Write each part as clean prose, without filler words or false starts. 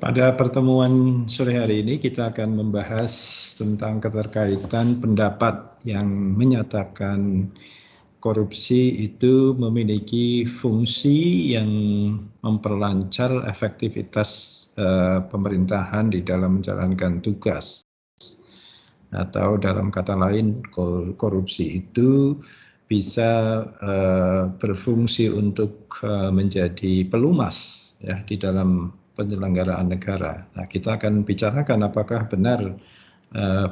Pada pertemuan sore hari ini kita akan membahas tentang keterkaitan pendapat yang menyatakan korupsi itu memiliki fungsi yang memperlancar efektivitas pemerintahan di dalam menjalankan tugas. Atau dalam kata lain, korupsi itu bisa berfungsi untuk menjadi pelumas ya di dalam penyelenggaraan negara. Nah, kita akan bicarakan apakah benar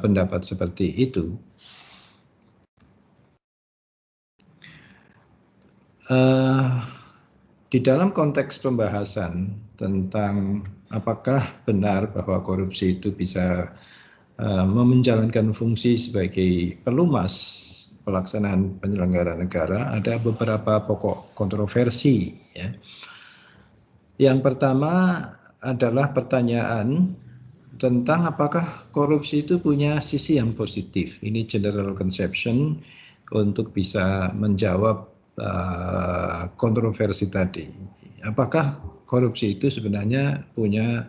pendapat seperti itu. Di dalam konteks pembahasan tentang apakah benar bahwa korupsi itu bisa menjalankan fungsi sebagai pelumas pelaksanaan penyelenggaraan negara, ada beberapa pokok kontroversi. Ya. Yang pertama adalah pertanyaan tentang apakah korupsi itu punya sisi yang positif. Ini general conception untuk bisa menjawab kontroversi tadi. Apakah korupsi itu sebenarnya punya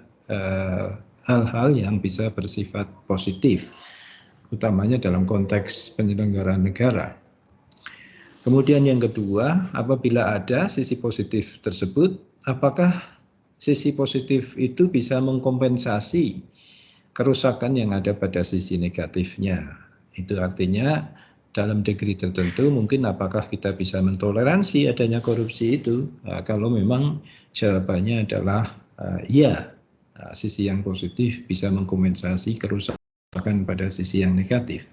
hal-hal yang bisa bersifat positif, utamanya dalam konteks penyelenggaraan negara. Kemudian yang kedua, apabila ada sisi positif tersebut, apakah sisi positif itu bisa mengkompensasi kerusakan yang ada pada sisi negatifnya? Itu artinya dalam degree tertentu mungkin apakah kita bisa mentoleransi adanya korupsi itu? Kalau memang jawabannya adalah iya, sisi yang positif bisa mengkompensasi kerusakan pada sisi yang negatif.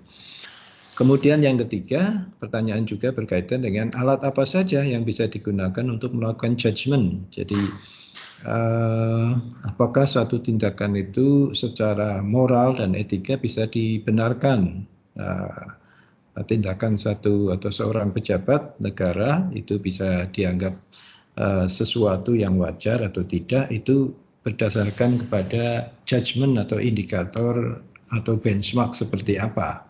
Kemudian yang ketiga, pertanyaan juga berkaitan dengan alat apa saja yang bisa digunakan untuk melakukan judgement. Jadi apakah suatu tindakan itu secara moral dan etika bisa dibenarkan? Tindakan satu atau seorang pejabat negara itu bisa dianggap sesuatu yang wajar atau tidak, itu berdasarkan kepada judgement atau indikator atau benchmark seperti apa.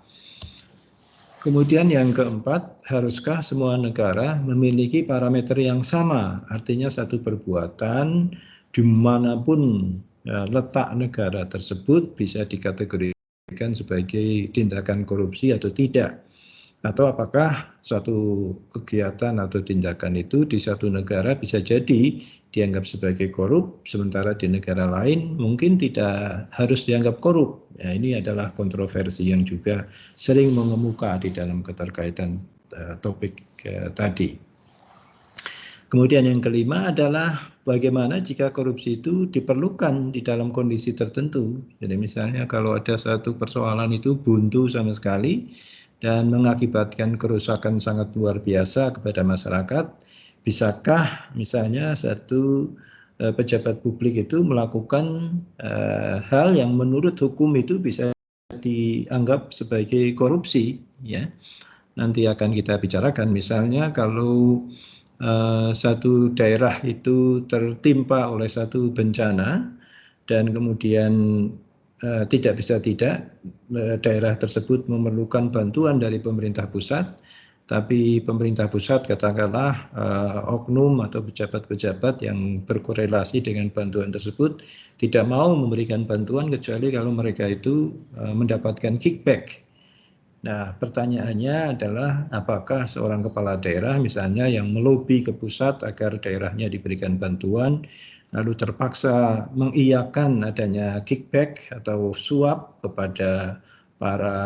Kemudian yang keempat, haruskah semua negara memiliki parameter yang sama? Artinya satu perbuatan dimanapun letak negara tersebut bisa dikategorikan sebagai tindakan korupsi atau tidak. Atau apakah suatu kegiatan atau tindakan itu di satu negara bisa jadi dianggap sebagai korup, sementara di negara lain mungkin tidak harus dianggap korup. Ya, ini adalah kontroversi yang juga sering mengemuka di dalam keterkaitan topik tadi. Kemudian yang kelima adalah bagaimana jika korupsi itu diperlukan di dalam kondisi tertentu. Jadi misalnya kalau ada satu persoalan itu buntu sama sekali dan mengakibatkan kerusakan sangat luar biasa kepada masyarakat, bisakah misalnya satu pejabat publik itu melakukan hal yang menurut hukum itu bisa dianggap sebagai korupsi, ya. Nanti akan kita bicarakan misalnya kalau satu daerah itu tertimpa oleh satu bencana dan kemudian tidak bisa daerah tersebut memerlukan bantuan dari pemerintah pusat, tapi pemerintah pusat katakanlah oknum atau pejabat-pejabat yang berkorelasi dengan bantuan tersebut tidak mau memberikan bantuan kecuali kalau mereka itu mendapatkan kickback. Nah, pertanyaannya adalah apakah seorang kepala daerah misalnya yang melobi ke pusat agar daerahnya diberikan bantuan, lalu terpaksa mengiyakan adanya kickback atau suap kepada para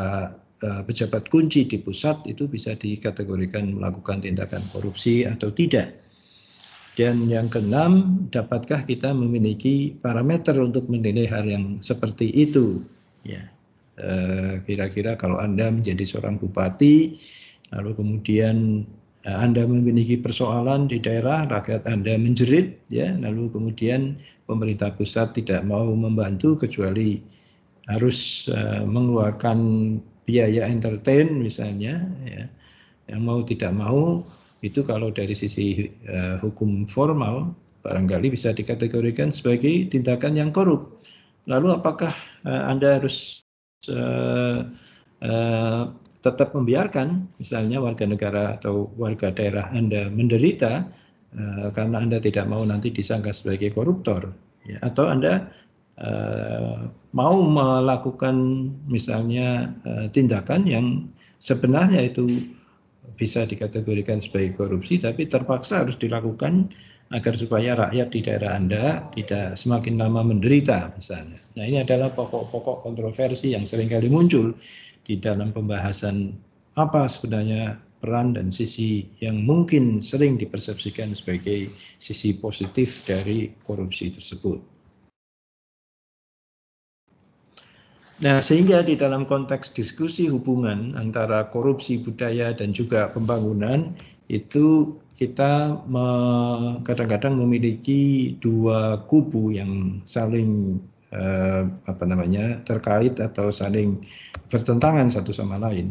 pejabat kunci di pusat, itu bisa dikategorikan melakukan tindakan korupsi atau tidak. Dan yang keenam, dapatkah kita memiliki parameter untuk menilai hal yang seperti itu? Ya. Kira-kira kalau Anda menjadi seorang bupati, lalu kemudian Anda memiliki persoalan di daerah, rakyat Anda menjerit, ya, lalu kemudian pemerintah pusat tidak mau membantu kecuali harus mengeluarkan biaya entertain misalnya, ya, yang mau tidak mau itu kalau dari sisi hukum formal barangkali bisa dikategorikan sebagai tindakan yang korup. Lalu apakah Anda harus tetap membiarkan misalnya warga negara atau warga daerah Anda menderita karena Anda tidak mau nanti disangka sebagai koruptor, ya, atau Anda mau melakukan misalnya tindakan yang sebenarnya itu bisa dikategorikan sebagai korupsi, tapi terpaksa harus dilakukan agar supaya rakyat di daerah Anda tidak semakin lama menderita misalnya. Nah, ini adalah pokok-pokok kontroversi yang seringkali muncul di dalam pembahasan apa sebenarnya peran dan sisi yang mungkin sering dipersepsikan sebagai sisi positif dari korupsi tersebut. Nah, sehingga di dalam konteks diskusi hubungan antara korupsi budaya dan juga pembangunan, itu kita kadang-kadang memiliki dua kubu yang saling terkait atau saling bertentangan satu sama lain.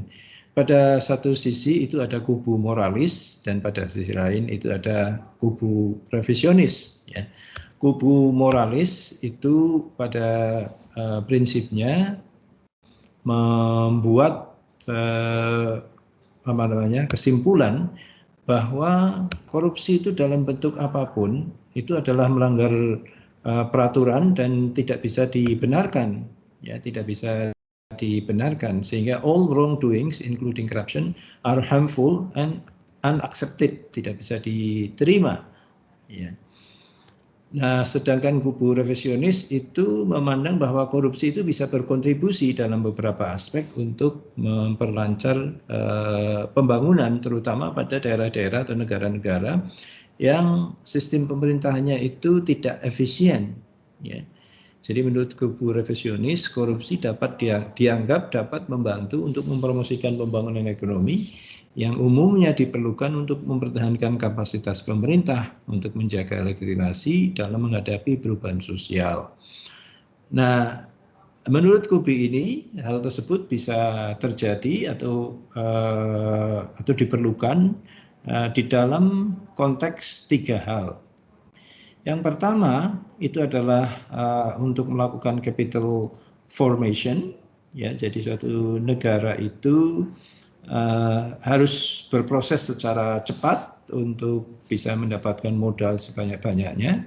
Pada satu sisi itu ada kubu moralis dan pada sisi lain itu ada kubu revisionis. Ya. Kubu moralis itu pada prinsipnya membuat kesimpulan bahwa korupsi itu dalam bentuk apapun itu adalah melanggar peraturan dan tidak bisa dibenarkan, ya, tidak bisa dibenarkan, sehingga all wrongdoings including corruption are harmful and unaccepted, tidak bisa diterima, ya. Nah, sedangkan kubu revisionis itu memandang bahwa korupsi itu bisa berkontribusi dalam beberapa aspek untuk memperlancar pembangunan, terutama pada daerah-daerah atau negara-negara yang sistem pemerintahannya itu tidak efisien. Ya. Jadi menurut kubu revisionis, korupsi dapat dianggap dapat membantu untuk mempromosikan pembangunan ekonomi yang umumnya diperlukan untuk mempertahankan kapasitas pemerintah untuk menjaga legitimasi dalam menghadapi perubahan sosial. Nah, menurut kubu ini hal tersebut bisa terjadi atau diperlukan di dalam konteks tiga hal. Yang pertama itu adalah untuk melakukan capital formation, ya. Jadi suatu negara itu harus berproses secara cepat untuk bisa mendapatkan modal sebanyak-banyaknya.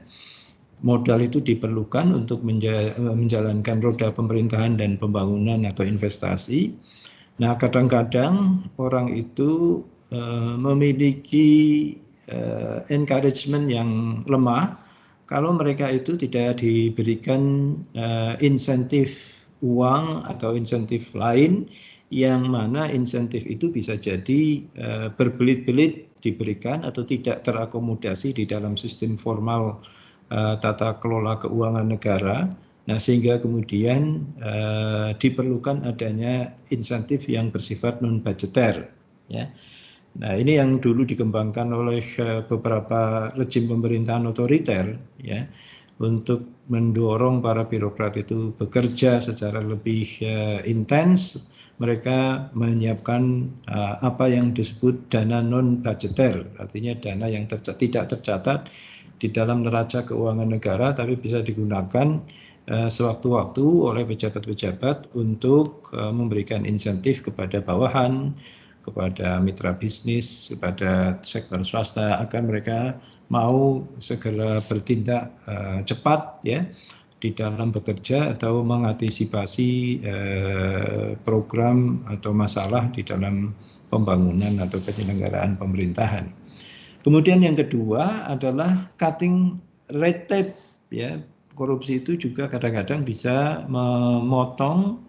Modal itu diperlukan untuk menjalankan roda pemerintahan dan pembangunan atau investasi. Nah, kadang-kadang orang itu memiliki encouragement yang lemah kalau mereka itu tidak diberikan insentif uang atau insentif lain, yang mana insentif itu bisa jadi berbelit-belit diberikan atau tidak terakomodasi di dalam sistem formal tata kelola keuangan negara. Nah, sehingga kemudian diperlukan adanya insentif yang bersifat non-budgeter. Ya. Nah, ini yang dulu dikembangkan oleh beberapa rejim pemerintahan otoriter, ya, untuk mendorong para birokrat itu bekerja secara lebih intens. Mereka menyiapkan apa yang disebut dana non-budgeter, artinya dana yang tidak tercatat di dalam neraca keuangan negara, tapi bisa digunakan sewaktu-waktu oleh pejabat-pejabat untuk memberikan insentif kepada bawahan, kepada mitra bisnis, kepada sektor swasta, agar mereka mau segera bertindak cepat, ya, di dalam bekerja atau mengantisipasi program atau masalah di dalam pembangunan atau penyelenggaraan pemerintahan. Kemudian yang kedua adalah cutting red tape, ya. Korupsi itu juga kadang-kadang bisa memotong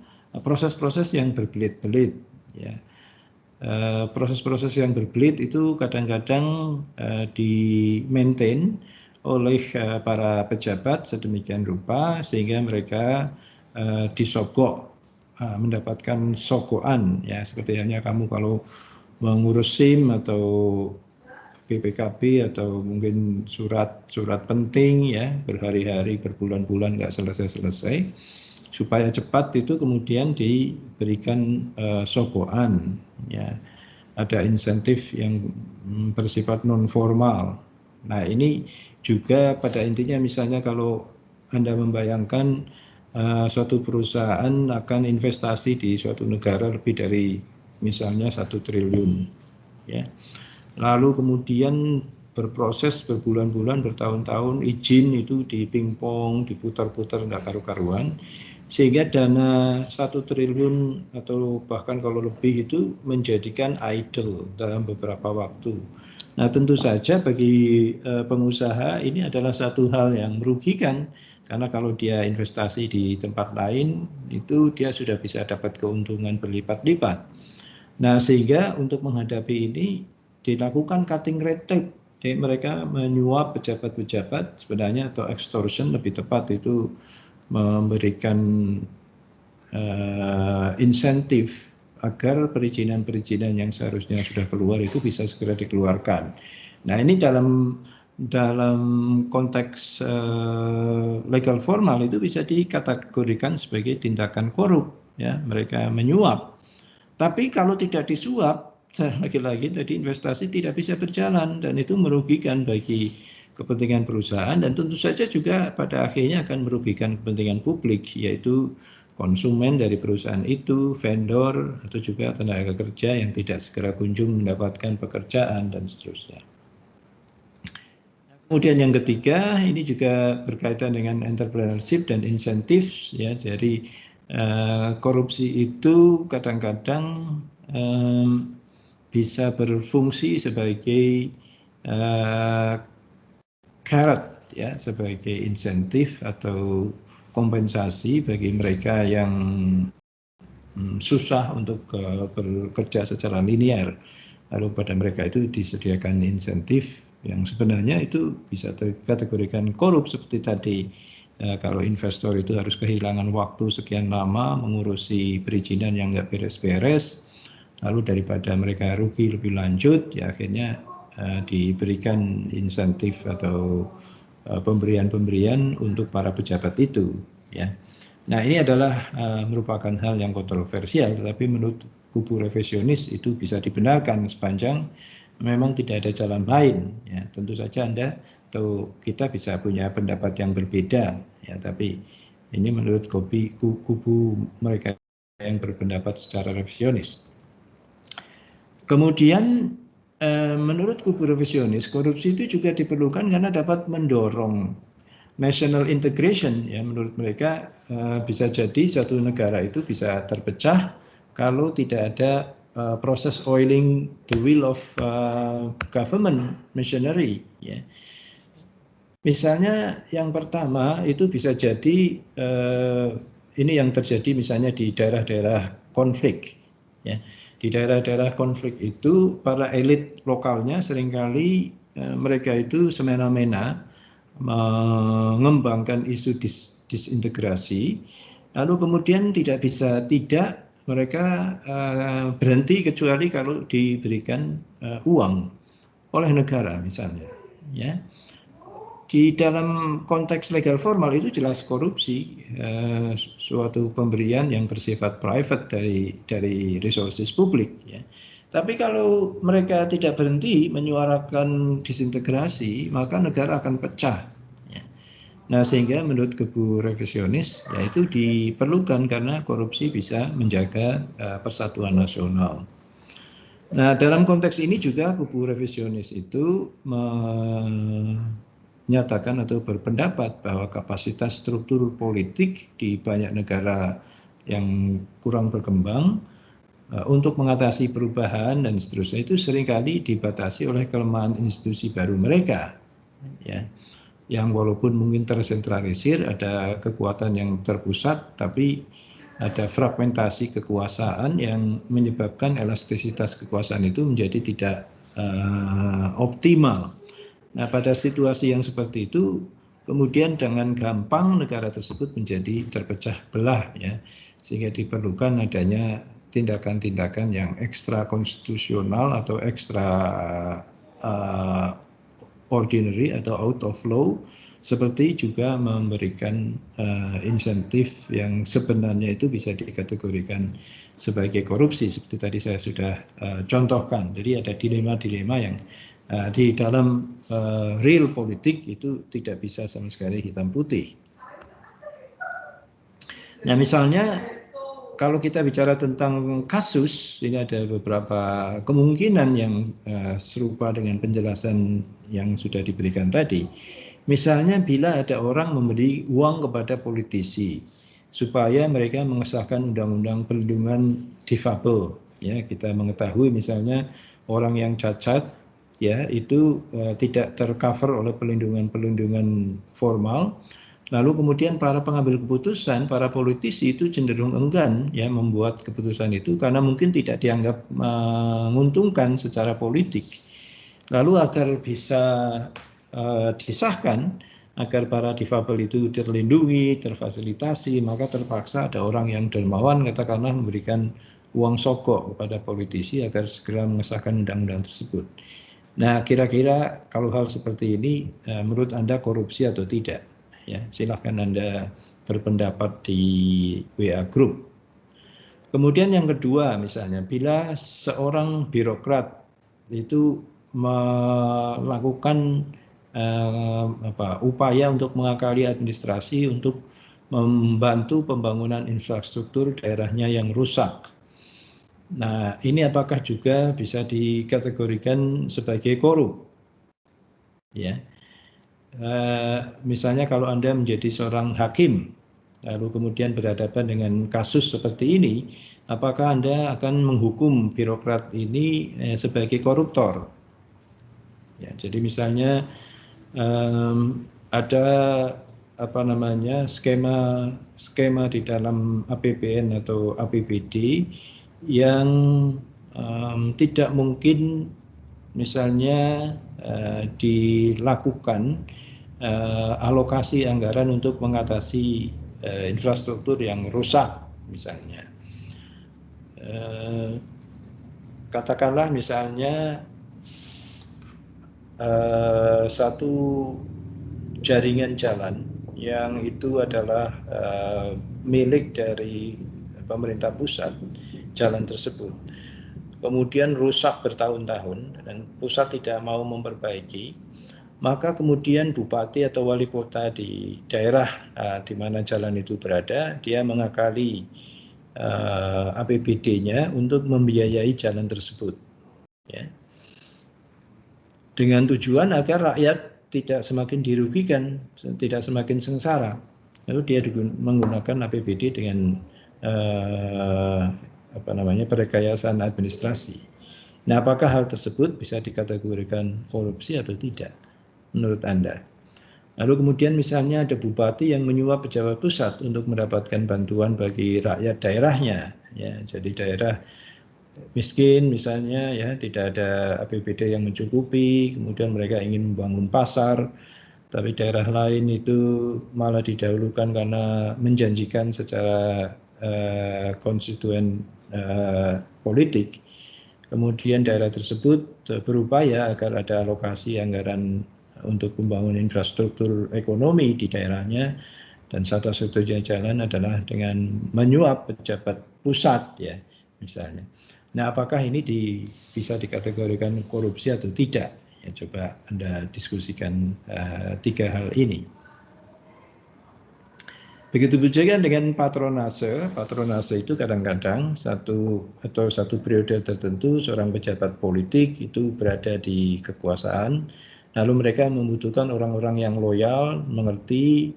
proses-proses yang berbelit-belit, ya. Proses-proses yang berbelit itu kadang-kadang di-maintain oleh para pejabat sedemikian rupa sehingga mereka disogok, mendapatkan sogokan, ya, seperti halnya kamu kalau mengurus SIM atau BPKB atau mungkin surat penting, ya, berhari-hari berbulan-bulan nggak selesai-selesai. Supaya cepat itu kemudian diberikan sogokan, ya, ada insentif yang bersifat non formal. Nah, ini juga pada intinya misalnya kalau Anda membayangkan suatu perusahaan akan investasi di suatu negara lebih dari misalnya 1 triliun, ya. Lalu kemudian berproses berbulan-bulan, bertahun-tahun, izin itu dipingpong, diputar-putar nggak karu-karuan, sehingga dana 1 triliun atau bahkan kalau lebih itu menjadikan idle dalam beberapa waktu. Nah, tentu saja bagi pengusaha ini adalah satu hal yang merugikan, karena kalau dia investasi di tempat lain itu dia sudah bisa dapat keuntungan berlipat-lipat. Nah, sehingga untuk menghadapi ini dilakukan cutting red tape. Jadi mereka menyuap pejabat-pejabat sebenarnya, atau extortion lebih tepat, itu memberikan insentif agar perizinan-perizinan yang seharusnya sudah keluar itu bisa segera dikeluarkan. Nah, ini dalam konteks legal formal itu bisa dikategorikan sebagai tindakan korup, ya, mereka menyuap. Tapi kalau tidak disuap, lagi-lagi tadi investasi tidak bisa berjalan, dan itu merugikan bagi kepentingan perusahaan, dan tentu saja juga pada akhirnya akan merugikan kepentingan publik, yaitu konsumen dari perusahaan itu, vendor, atau juga tenaga kerja yang tidak segera kunjung mendapatkan pekerjaan, dan seterusnya. Kemudian yang ketiga, ini juga berkaitan dengan entrepreneurship dan insentif, ya. Jadi korupsi itu kadang-kadang bisa berfungsi sebagai carrot, ya, sebagai insentif atau kompensasi bagi mereka yang susah untuk bekerja secara linear. Lalu pada mereka itu disediakan insentif yang sebenarnya itu bisa dikategorikan korup, seperti tadi. Kalau investor itu harus kehilangan waktu sekian lama mengurusi perizinan yang nggak beres-beres, lalu daripada mereka rugi lebih lanjut, ya akhirnya diberikan insentif atau pemberian-pemberian untuk para pejabat itu, ya. Nah, ini adalah merupakan hal yang kontroversial, tetapi menurut kubu revisionis itu bisa dibenarkan sepanjang memang tidak ada jalan lain, ya. Tentu saja Anda atau kita bisa punya pendapat yang berbeda, ya, tapi ini menurut kubu mereka yang berpendapat secara revisionis. Kemudian menurut kubu revisionis, korupsi itu juga diperlukan karena dapat mendorong national integration, ya. Menurut mereka bisa jadi satu negara itu bisa terpecah kalau tidak ada proses oiling the wheel of government machinery, ya. Misalnya yang pertama itu bisa jadi ini yang terjadi misalnya di daerah-daerah konflik, ya. Di daerah-daerah konflik itu para elit lokalnya seringkali mereka itu semena-mena mengembangkan isu disintegrasi, lalu kemudian tidak mereka berhenti kecuali kalau diberikan uang oleh negara misalnya, ya. Di dalam konteks legal formal itu jelas korupsi, suatu pemberian yang bersifat private dari resources publik, ya. Tapi kalau mereka tidak berhenti menyuarakan disintegrasi, maka negara akan pecah, ya. Nah, sehingga menurut kubu revisionis, ya, itu diperlukan karena korupsi bisa menjaga persatuan nasional. Nah, dalam konteks ini juga kubu revisionis itu menyatakan atau berpendapat bahwa kapasitas struktur politik di banyak negara yang kurang berkembang untuk mengatasi perubahan dan seterusnya itu seringkali dibatasi oleh kelemahan institusi baru mereka, ya, yang walaupun mungkin tersentralisir, ada kekuatan yang terpusat, tapi ada fragmentasi kekuasaan yang menyebabkan elastisitas kekuasaan itu menjadi tidak optimal. Nah, pada situasi yang seperti itu, kemudian dengan gampang negara tersebut menjadi terpecah belah, ya, sehingga diperlukan adanya tindakan-tindakan yang ekstra konstitusional atau ekstra ordinary atau out of law, seperti juga memberikan insentif yang sebenarnya itu bisa dikategorikan sebagai korupsi, seperti tadi saya sudah contohkan. Jadi ada dilema-dilema yang di dalam real politik itu tidak bisa sama sekali hitam putih. Nah, misalnya kalau kita bicara tentang kasus, ini ada beberapa kemungkinan yang serupa dengan penjelasan yang sudah diberikan tadi. Misalnya bila ada orang memberi uang kepada politisi supaya mereka mengesahkan undang-undang perlindungan difabel. Ya, kita mengetahui misalnya orang yang cacat ya itu tidak tercover oleh perlindungan formal. Lalu kemudian para pengambil keputusan, para politisi itu cenderung enggan ya membuat keputusan itu karena mungkin tidak dianggap menguntungkan secara politik. Lalu agar bisa disahkan, agar para difabel itu terlindungi, terfasilitasi, maka terpaksa ada orang yang dermawan katakanlah memberikan uang sogok kepada politisi agar segera mengesahkan undang-undang tersebut. Nah, kira-kira kalau hal seperti ini menurut Anda korupsi atau tidak? Ya, silahkan Anda berpendapat di WA Group. Kemudian yang kedua misalnya, bila seorang birokrat itu melakukan upaya untuk mengakali administrasi untuk membantu pembangunan infrastruktur daerahnya yang rusak. Nah, ini apakah juga bisa dikategorikan sebagai korup? Ya. Misalnya kalau Anda menjadi seorang hakim, lalu kemudian berhadapan dengan kasus seperti ini, apakah Anda akan menghukum birokrat ini sebagai koruptor? Ya, jadi misalnya ada skema di dalam APBN atau APBD yang tidak mungkin misalnya dilakukan alokasi anggaran untuk mengatasi infrastruktur yang rusak misalnya. Katakanlah misalnya satu jaringan jalan yang itu adalah milik dari pemerintah pusat, jalan tersebut kemudian rusak bertahun-tahun dan pusat tidak mau memperbaiki, maka kemudian bupati atau wali kota di daerah di mana jalan itu berada, dia mengakali APBD-nya untuk membiayai jalan tersebut. Ya. Dengan tujuan agar rakyat tidak semakin dirugikan, tidak semakin sengsara. Lalu dia menggunakan APBD dengan perekayasaan administrasi. Nah, apakah hal tersebut bisa dikategorikan korupsi atau tidak menurut Anda? Lalu kemudian misalnya ada bupati yang menyuap pejabat pusat untuk mendapatkan bantuan bagi rakyat daerahnya, ya, jadi daerah miskin misalnya, ya, tidak ada APBD yang mencukupi, kemudian mereka ingin membangun pasar, tapi daerah lain itu malah didahulukan karena menjanjikan secara konstituen politik. Kemudian daerah tersebut berupaya agar ada alokasi anggaran untuk pembangunan infrastruktur ekonomi di daerahnya, dan satu-satunya jalan adalah dengan menyuap pejabat pusat, ya, misalnya. Nah, apakah ini bisa dikategorikan korupsi atau tidak? Ya, coba Anda diskusikan tiga hal ini. Begitu juga dengan patronase. Patronase itu kadang-kadang satu periode tertentu seorang pejabat politik itu berada di kekuasaan, lalu mereka membutuhkan orang-orang yang loyal, mengerti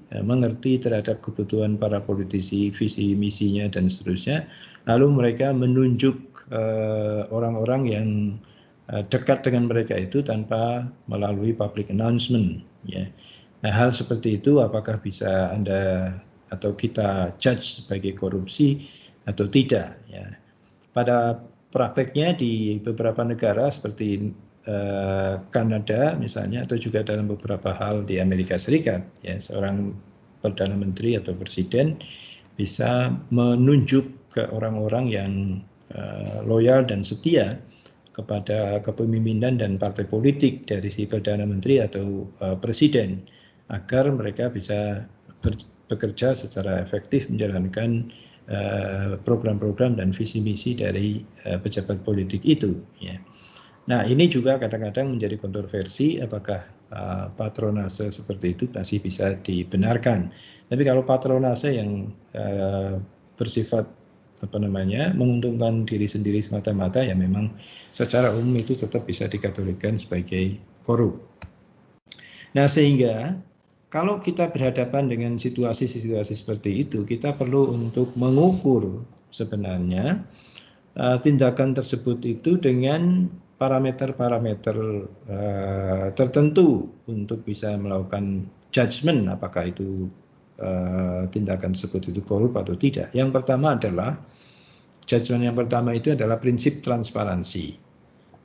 terhadap kebutuhan para politisi, visi misinya dan seterusnya. Lalu mereka menunjuk orang-orang yang dekat dengan mereka itu tanpa melalui public announcement. Ya. Nah, hal seperti itu apakah bisa Anda atau kita judge sebagai korupsi atau tidak? Ya. Pada prakteknya di beberapa negara seperti Kanada misalnya, atau juga dalam beberapa hal di Amerika Serikat, ya, seorang perdana menteri atau presiden bisa menunjuk ke orang-orang yang loyal dan setia kepada kepemimpinan dan partai politik dari si perdana menteri atau presiden, agar mereka bisa bekerja secara efektif menjalankan program-program dan visi misi dari pejabat politik itu. Ya. Nah, ini juga kadang-kadang menjadi kontroversi apakah patronase seperti itu masih bisa dibenarkan. Tapi kalau patronase yang bersifat menguntungkan diri sendiri semata-mata, ya memang secara umum itu tetap bisa dikategorikan sebagai korup. Nah, sehingga kalau kita berhadapan dengan situasi-situasi seperti itu, kita perlu untuk mengukur sebenarnya tindakan tersebut itu dengan parameter-parameter tertentu untuk bisa melakukan judgement apakah itu tindakan tersebut itu korup atau tidak. Yang pertama adalah judgement yang pertama itu adalah prinsip transparansi,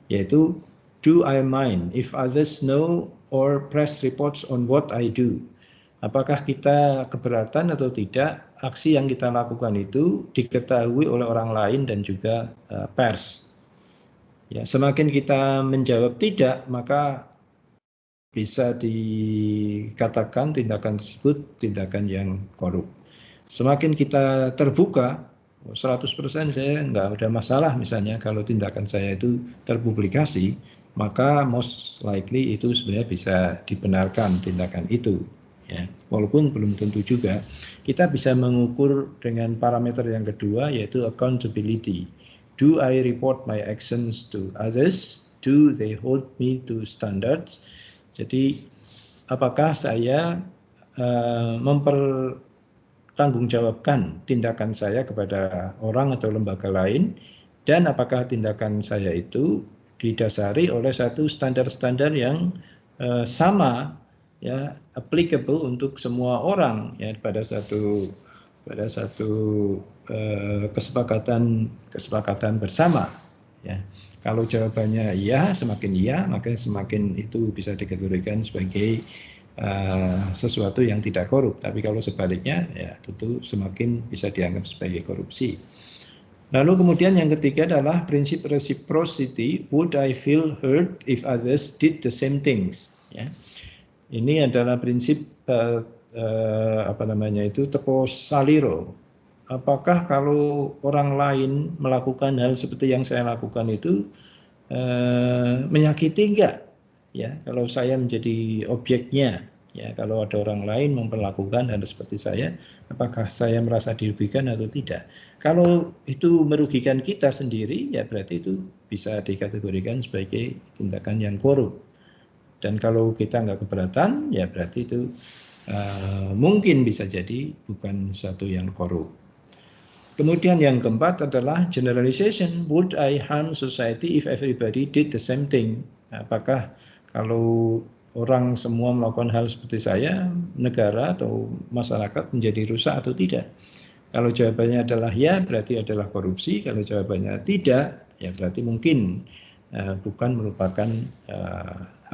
yaitu do I mind if others know or press reports on what I do. Apakah kita keberatan atau tidak aksi yang kita lakukan itu diketahui oleh orang lain dan juga pers. Ya, semakin kita menjawab tidak, maka bisa dikatakan tindakan tersebut tindakan yang korup. Semakin kita terbuka, 100% saya nggak ada masalah misalnya kalau tindakan saya itu terpublikasi, maka most likely itu sebenarnya bisa dibenarkan tindakan itu. Ya, walaupun belum tentu juga. Kita bisa mengukur dengan parameter yang kedua, yaitu accountability. Do I report my actions to others? Do they hold me to standards? Jadi apakah saya mempertanggungjawabkan tindakan saya kepada orang atau lembaga lain, dan apakah tindakan saya itu didasari oleh satu standar-standar yang sama, ya, applicable untuk semua orang, ya, pada satu kesepakatan bersama, ya. Kalau jawabannya iya, maka semakin itu bisa dikategorikan sebagai sesuatu yang tidak korup. Tapi kalau sebaliknya, ya tentu semakin bisa dianggap sebagai korupsi. Lalu kemudian yang ketiga adalah prinsip reciprocity. Would I feel hurt if others did the same things? Ya. Ini adalah prinsip tepos saliro. Apakah kalau orang lain melakukan hal seperti yang saya lakukan itu menyakiti enggak? Ya, kalau saya menjadi objeknya, ya, kalau ada orang lain memperlakukan hal seperti saya, apakah saya merasa dirugikan atau tidak? Kalau itu merugikan kita sendiri, ya berarti itu bisa dikategorikan sebagai tindakan yang korup. Dan kalau kita nggak keberatan, ya berarti itu mungkin bisa jadi bukan satu yang korup. Kemudian yang keempat adalah generalization. Would I harm society if everybody did the same thing? Apakah kalau orang semua melakukan hal seperti saya, negara atau masyarakat menjadi rusak atau tidak? Kalau jawabannya adalah ya, berarti adalah korupsi. Kalau jawabannya tidak, ya berarti mungkin bukan merupakan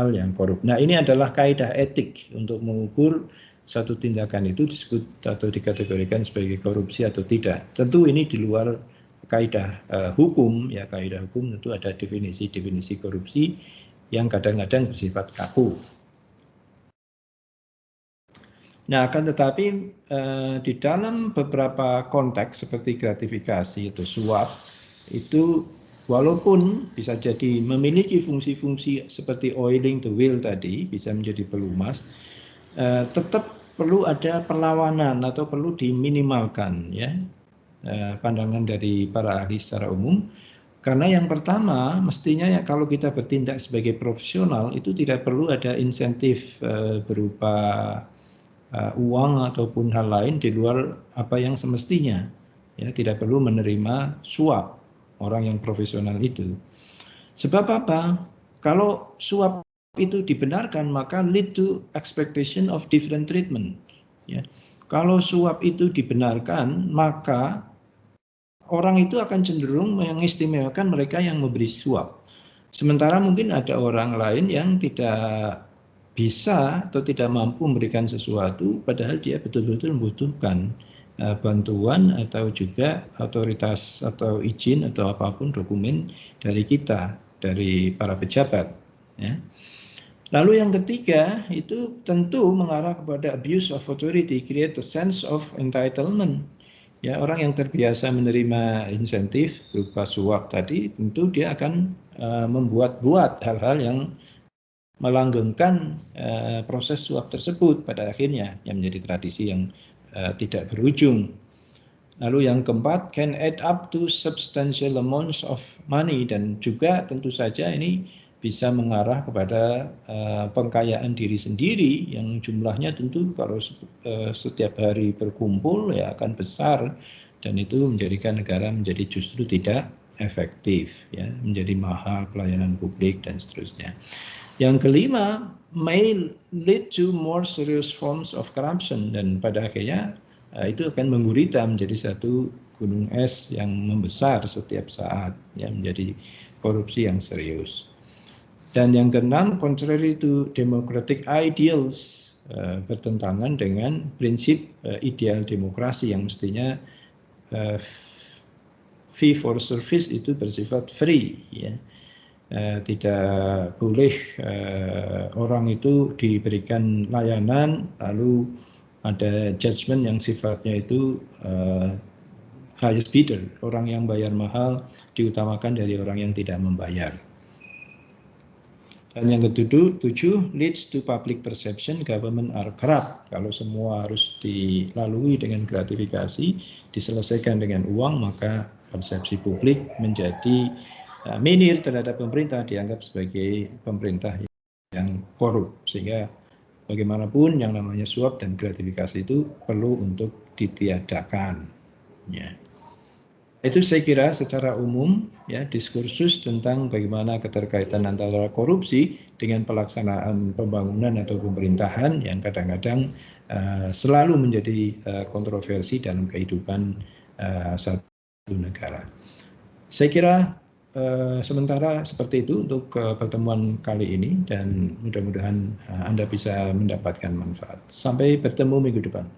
hal yang korup. Nah, ini adalah kaidah etik untuk mengukur satu tindakan itu disebut atau dikategorikan sebagai korupsi atau tidak. Tentu ini di luar kaidah hukum, ya. Kaidah hukum tentu ada definisi-definisi korupsi yang kadang-kadang bersifat kaku. Nah, akan tetapi di dalam beberapa konteks seperti gratifikasi atau suap, itu walaupun bisa jadi memiliki fungsi-fungsi seperti oiling the wheel tadi, bisa menjadi pelumas, tetap perlu ada perlawanan atau perlu diminimalkan, ya, pandangan dari para ahli secara umum. Karena yang pertama, mestinya ya kalau kita bertindak sebagai profesional itu tidak perlu ada insentif berupa uang ataupun hal lain di luar apa yang semestinya. Ya, tidak perlu menerima suap orang yang profesional itu. Sebab apa? Kalau suap itu dibenarkan, maka lead to expectation of different treatment. Ya. Kalau suap itu dibenarkan, maka orang itu akan cenderung mengistimewakan mereka yang memberi suap. Sementara mungkin ada orang lain yang tidak bisa atau tidak mampu memberikan sesuatu, padahal dia betul-betul membutuhkan bantuan atau juga otoritas atau izin atau apapun dokumen dari kita, dari para pejabat. Ya. Lalu yang ketiga itu tentu mengarah kepada abuse of authority, create a sense of entitlement. Ya, orang yang terbiasa menerima insentif berupa suap tadi, tentu dia akan membuat-buat hal-hal yang melanggengkan proses suap tersebut pada akhirnya, yang menjadi tradisi yang tidak berujung. Lalu yang keempat, can add up to substantial amounts of money, dan juga tentu saja ini bisa mengarah kepada pengkayaan diri sendiri yang jumlahnya tentu kalau setiap hari berkumpul ya akan besar, dan itu menjadikan negara menjadi justru tidak efektif, ya, menjadi mahal pelayanan publik dan seterusnya. Yang kelima, may lead to more serious forms of corruption, dan pada akhirnya itu akan menggurita menjadi satu gunung es yang membesar setiap saat, ya, menjadi korupsi yang serius. Dan yang keenam, contrary to democratic ideals, bertentangan dengan prinsip ideal demokrasi yang mestinya fee for service itu bersifat free, ya. Tidak boleh orang itu diberikan layanan lalu ada judgement yang sifatnya itu highest bidder, orang yang bayar mahal diutamakan dari orang yang tidak membayar. Dan yang ketujuh, leads to public perception government are corrupt. Kalau semua harus dilalui dengan gratifikasi, diselesaikan dengan uang, maka persepsi publik menjadi minir terhadap pemerintah, dianggap sebagai pemerintah yang korup, sehingga bagaimanapun yang namanya suap dan gratifikasi itu perlu untuk ditiadakan, ya. Itu saya kira secara umum, ya, diskursus tentang bagaimana keterkaitan antara korupsi dengan pelaksanaan pembangunan atau pemerintahan yang kadang-kadang selalu menjadi kontroversi dalam kehidupan satu negara. Saya kira sementara seperti itu untuk pertemuan kali ini, dan mudah-mudahan Anda bisa mendapatkan manfaat. Sampai bertemu minggu depan.